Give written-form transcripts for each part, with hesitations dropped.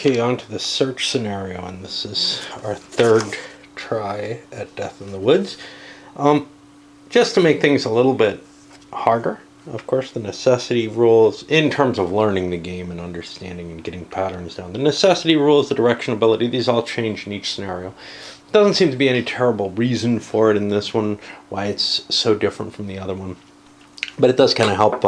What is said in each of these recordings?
Okay, on to the search scenario, and this is our third try at Death in the Woods. Just to make things a little bit harder, of course, the necessity rules, in terms of learning the game and understanding and getting patterns down. The necessity rules, the direction ability, these all change in each scenario. Doesn't seem to be any terrible reason for it in this one, why it's so different from the other one. But it does kind of help,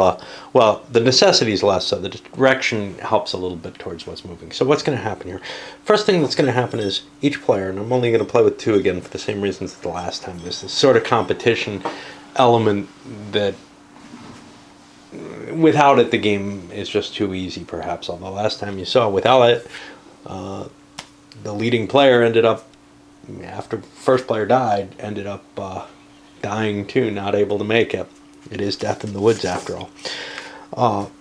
well, the necessity is less, so the direction helps a little bit towards what's moving. So what's going to happen here? First thing that's going to happen is each player, and I'm only going to play with two again for the same reasons as the last time, there's this sort of competition element that without it the game is just too easy perhaps. Although last time you saw without it, the leading player ended up, after first player died, ended up dying too, not able to make it. It is Death in the Woods after all.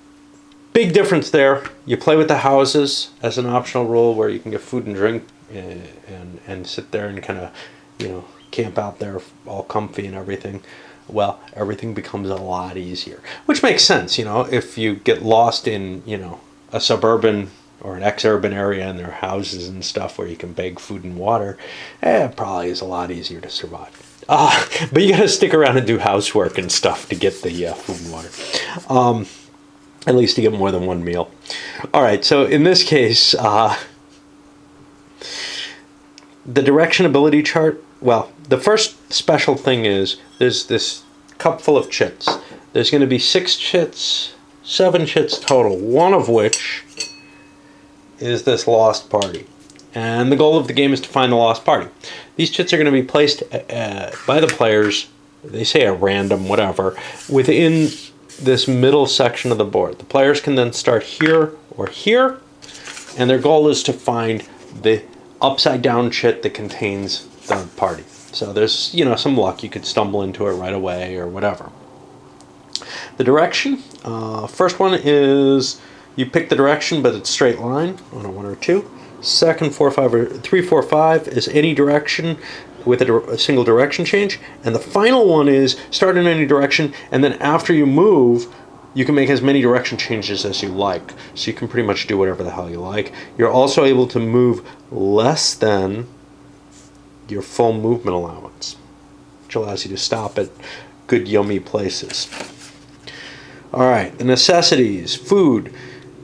Big difference there. You play with the houses as an optional rule where you can get food and drink and sit there and kind of, camp out there all comfy and everything. Well, everything becomes a lot easier, which makes sense. If you get lost in, a suburban or an ex-urban area and there are houses and stuff where you can beg food and water, it probably is a lot easier to survive. But you gotta stick around and do housework and stuff to get the food and water. At least to get more than one meal. Alright, so in this case, the direction ability chart, well, the first special thing is there's this cup full of chits. There's going to be 6 chits, 7 chits total, one of which is this lost party. And the goal of the game is to find the lost party. These chits are going to be placed by the players, they say at random, whatever, within this middle section of the board. The players can then start here or here, and their goal is to find the upside down chit that contains the party. So there's, some luck. You could stumble into it right away or whatever. The direction, first one is you pick the direction, but it's straight line on a 1 or 2. Second, 4, 5, or 3, 4, 5 is any direction with a single direction change. And the final one is start in any direction, and then after you move, you can make as many direction changes as you like. So you can pretty much do whatever the hell you like. You're also able to move less than your full movement allowance, which allows you to stop at good, yummy places. All right, the necessities, food.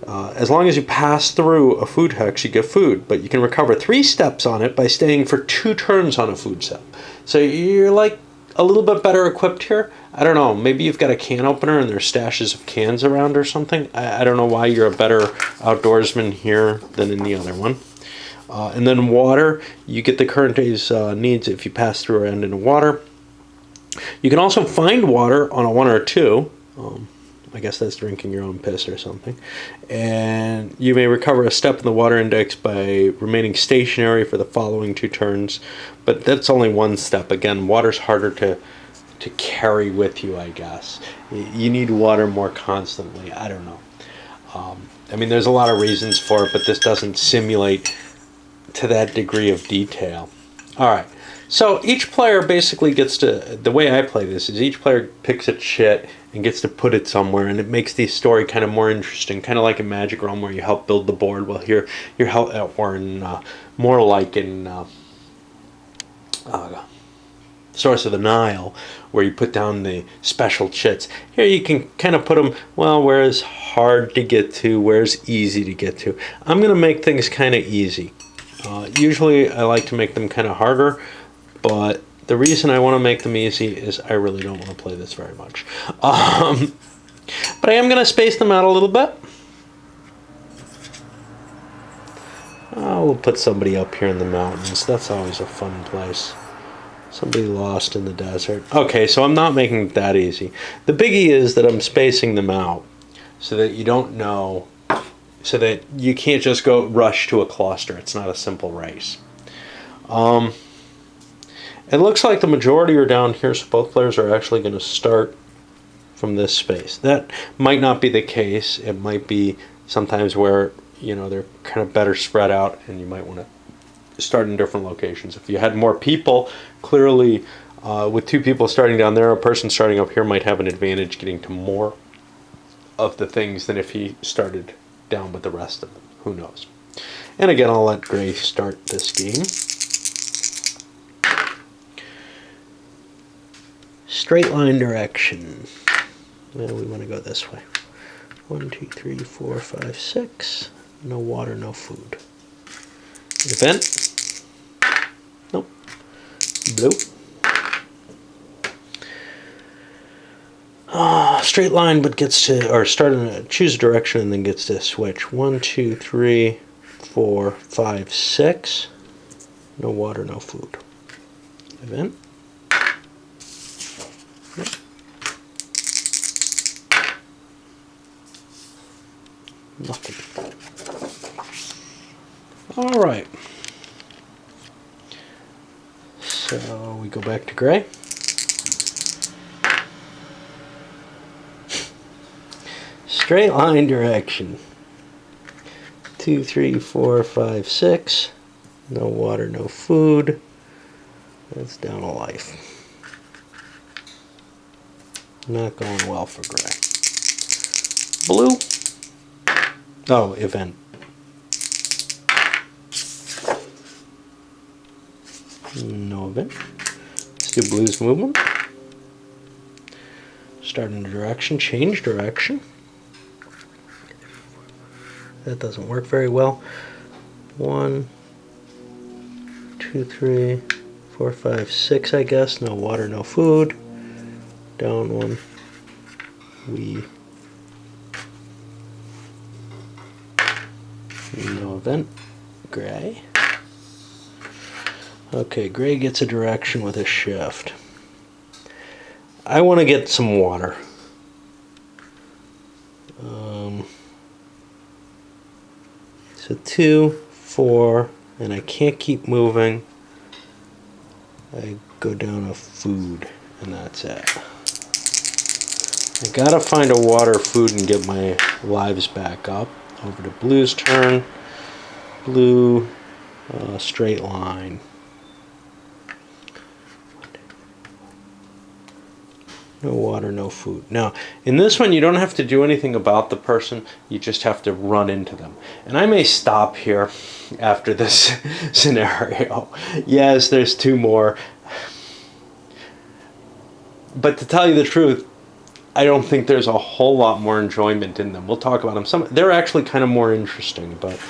As long as you pass through a food hex, you get food, but you can recover 3 steps on it by staying for 2 turns on a food step. So you're like a little bit better equipped here. I don't know, maybe you've got a can opener and there's stashes of cans around or something. I don't know why you're a better outdoorsman here than in the other one. And then water, you get the current day's needs if you pass through or end into water. You can also find water on a 1 or 2. I guess that's drinking your own piss or something. And you may recover a step in the water index by remaining stationary for the following 2 turns. But that's only 1 step. Again, water's harder to carry with you, I guess. You need water more constantly. I don't know. There's a lot of reasons for it, but this doesn't simulate to that degree of detail. All right. So each player basically gets to, the way I play this is each player picks a chit and gets to put it somewhere, and it makes the story kind of more interesting, kind of like in Magic Realm where you help build the board. Well, here you're or in more like in Source of the Nile, where you put down the special chits. Here you can kind of put them, well, where's hard to get to, where's easy to get to. I'm going to make things kind of easy. Usually I like to make them kind of harder, but the reason I want to make them easy is I really don't want to play this very much. But I am going to space them out a little bit. We'll put somebody up here in the mountains. That's always a fun place. Somebody lost in the desert. Okay, so I'm not making it that easy. The biggie is that I'm spacing them out so that you don't know, so that you can't just go rush to a cluster. It's not a simple race. It looks like the majority are down here, so both players are actually going to start from this space. That might not be the case. It might be sometimes where, they're kind of better spread out and you might want to start in different locations. If you had more people, clearly with 2 people starting down there, a person starting up here might have an advantage getting to more of the things than if he started down with the rest of them. Who knows? And again, I'll let gray start this game. Straight line direction. Well, we want to go this way. 1, 2, 3, 4, 5, 6. No water, no food. Event. Nope. Blue. Straight line, but gets to, or start in a, choose a direction and then gets to switch. 1, 2, 3, 4, 5, 6. No water, no food. Event. Nope. Nothing. All right. So we go back to gray. Straight line direction. 2, 3, 4, 5, 6. No water, no food. That's down a life. Not going well for gray. Blue. Oh, event. No event. Let's do blue's movement. Start in a direction, change direction. That doesn't work very well. 1, 2, 3, 4, 5, 6, I guess. No water, no food. Down 1. No event. Gray. Okay, gray gets a direction with a shift. I want to get some water. So 2, 4, and I can't keep moving. I go down a food, and that's it. I gotta find a water, food, and get my lives back up. Over to blue's turn. Blue, straight line. No water, no food. Now, in this one, you don't have to do anything about the person. You just have to run into them. And I may stop here after this scenario. Yes, there's 2 more. But to tell you the truth, I don't think there's a whole lot more enjoyment in them. We'll talk about them. They're actually kind of more interesting, but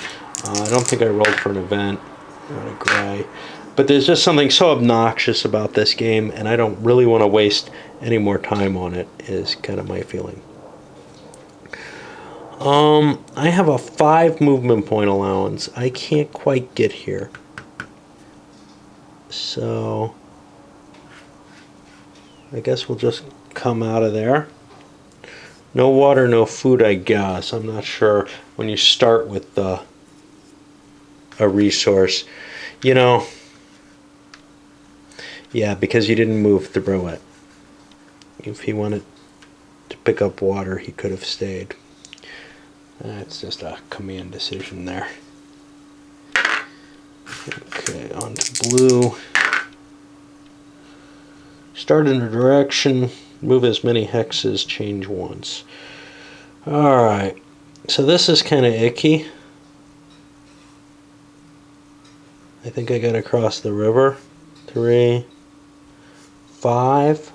I don't think I rolled for an event or a gray. But there's just something so obnoxious about this game, and I don't really want to waste any more time on it, is kind of my feeling. I have a 5 movement point allowance. I can't quite get here. So I guess we'll just come out of there. No water, no food, I guess. I'm not sure when you start with a resource. You know, yeah, because you didn't move through it. If he wanted to pick up water, he could have stayed. That's just a command decision there. Okay, on to blue. Start in a direction, move as many hexes, change once. Alright, so this is kind of icky. I think I got to cross the river. 3, 5.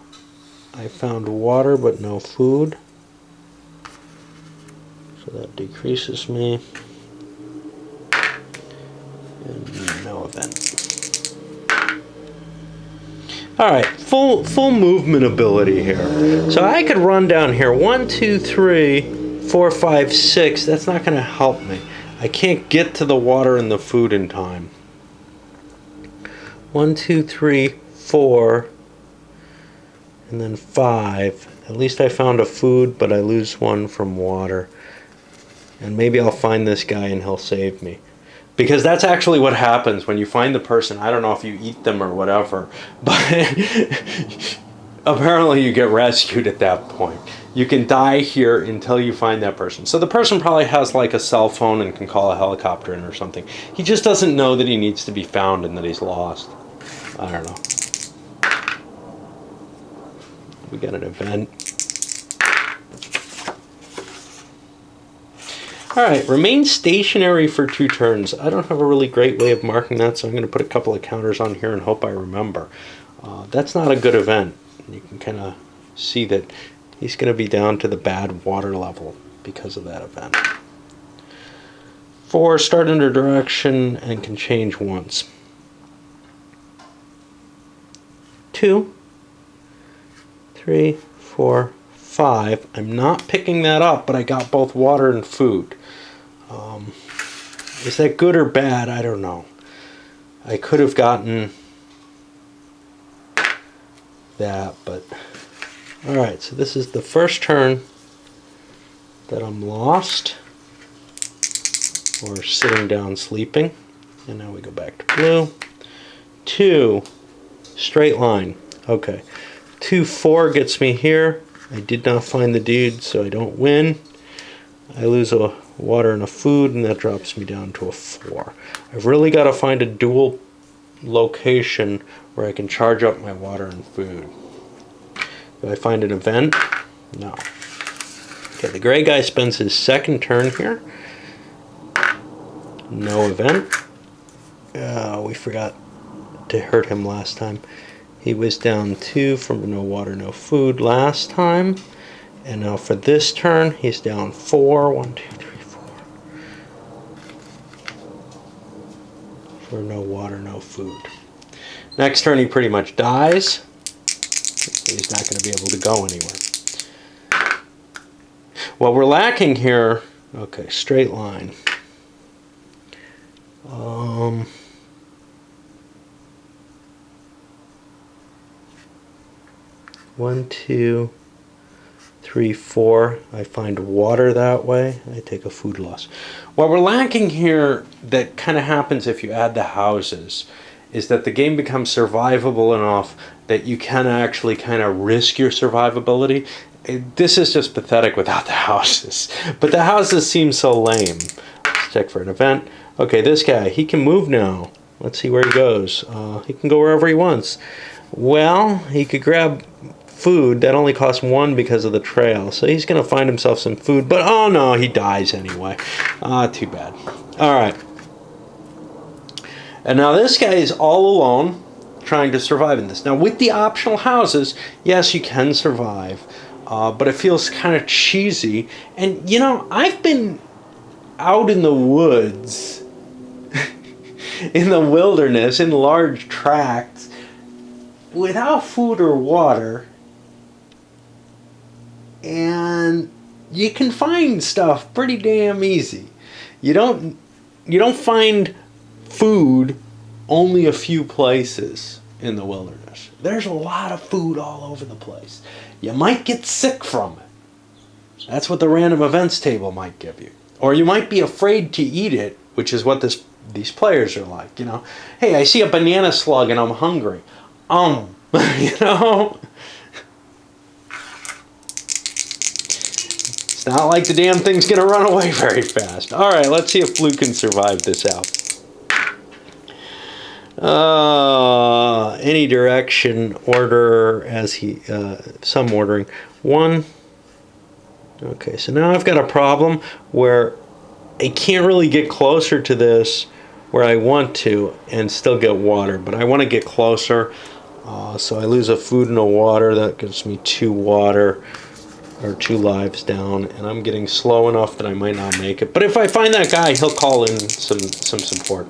I found water but no food. So that decreases me. And no event. Alright, full movement ability here. So I could run down here. 1, 2, 3, 4, 5, 6. That's not going to help me. I can't get to the water and the food in time. 1, 2, 3, 4, and then 5. At least I found a food, but I lose 1 from water. And maybe I'll find this guy and he'll save me. Because that's actually what happens when you find the person. I don't know if you eat them or whatever, but apparently you get rescued at that point. You can die here until you find that person. So the person probably has like a cell phone and can call a helicopter in or something. He just doesn't know that he needs to be found and that he's lost. I don't know. We got an event. Alright, remain stationary for 2 turns. I don't have a really great way of marking that, so I'm going to put a couple of counters on here and hope I remember. That's not a good event. You can kind of see that he's going to be down to the bad water level because of that event. 4, start under direction and can change once. 2, 3, 4, 5. I'm not picking that up, but I got both water and food. Is that good or bad? I don't know. I could have gotten that, but alright, so this is the first turn that I'm lost or sitting down sleeping. And now we go back to blue. 2, straight line. Okay. 2, 4 gets me here. I did not find the dude, so I don't win. I lose a water and a food, and that drops me down to a 4. I've really got to find a dual location where I can charge up my water and food. Do I find an event? No. Okay, the gray guy spends his second turn here. No event. We forgot to hurt him last time. He was down 2 from no water, no food last time. And now for this turn, he's down 4. 1, 2, 3, 4. For no water, no food. Next turn, he pretty much dies. He's not going to be able to go anywhere. What we're lacking here, okay, straight line. 1, 2, 3, 4. I find water that way. I take a food loss. What we're lacking here that kind of happens if you add the houses is that the game becomes survivable enough that you can actually kind of risk your survivability. This is just pathetic without the houses. But the houses seem so lame. Let's check for an event. Okay, this guy, he can move now. Let's see where he goes. He can go wherever he wants. Well, he could grab food. That only costs 1 because of the trail. So he's going to find himself some food. But oh no, he dies anyway. Too bad. Alright. And now this guy is all alone trying to survive in this. Now with the optional houses, yes, you can survive. But it feels kind of cheesy. And you know, I've been out in the woods, in the wilderness, in large tracts, without food or water, and you can find stuff pretty damn easy. You don't find food only a few places in the wilderness. There's a lot of food all over the place. You might get sick from it. That's what the random events table might give you. Or you might be afraid to eat it, which is what these players are like, you know. Hey, I see a banana slug and I'm hungry. You know? It's not like the damn thing's gonna run away very fast. Alright, let's see if Blue can survive this out. Any direction, order as he, some ordering. 1. Okay, so now I've got a problem where I can't really get closer to this where I want to and still get water, but I want to get closer. So I lose a food and a water. That gives me 2 water, or 2 lives down, and I'm getting slow enough that I might not make it. But if I find that guy, he'll call in some support.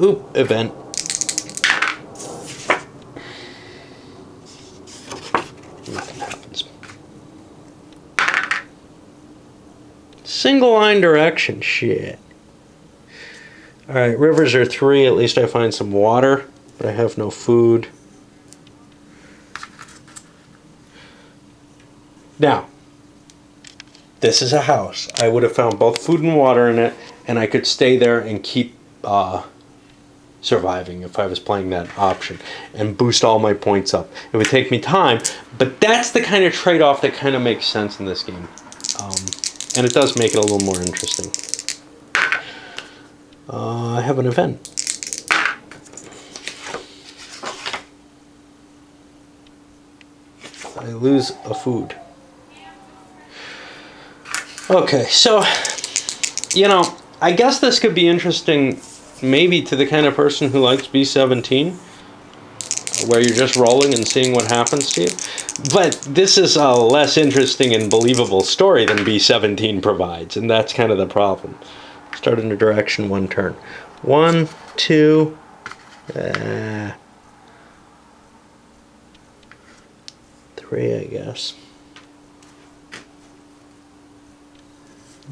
Oop, event. Nothing happens. Single line direction, shit. Alright, rivers are 3, at least I find some water, but I have no food. Now, this is a house. I would have found both food and water in it, and I could stay there and keep surviving if I was playing that option and boost all my points up. It would take me time, but that's the kind of trade-off that kind of makes sense in this game. And it does make it a little more interesting. I have an event. I lose a food. Okay, so You know, I guess this could be interesting maybe to the kind of person who likes B17, where you're just rolling and seeing what happens to you. But this is a less interesting and believable story than B17 provides, and that's kind of the problem. Start in a direction, one turn. 1, 2, 3, I guess.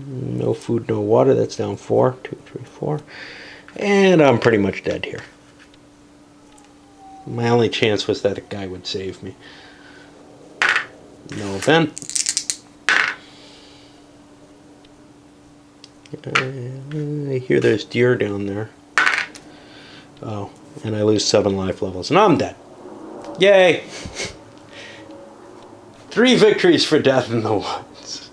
No food, no water. That's down 4. 2, 3, 4. And I'm pretty much dead here. My only chance was that a guy would save me. No event. I hear there's deer down there. Oh, and I lose 7 life levels. And I'm dead. Yay! 3 victories for death in the woods.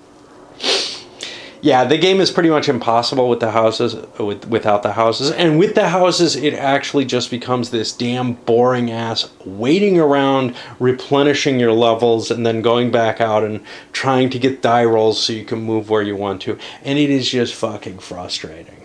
Yeah, the game is pretty much impossible with the houses, without the houses. And with the houses, it actually just becomes this damn boring ass waiting around, replenishing your levels, and then going back out and trying to get die rolls so you can move where you want to. And it is just fucking frustrating.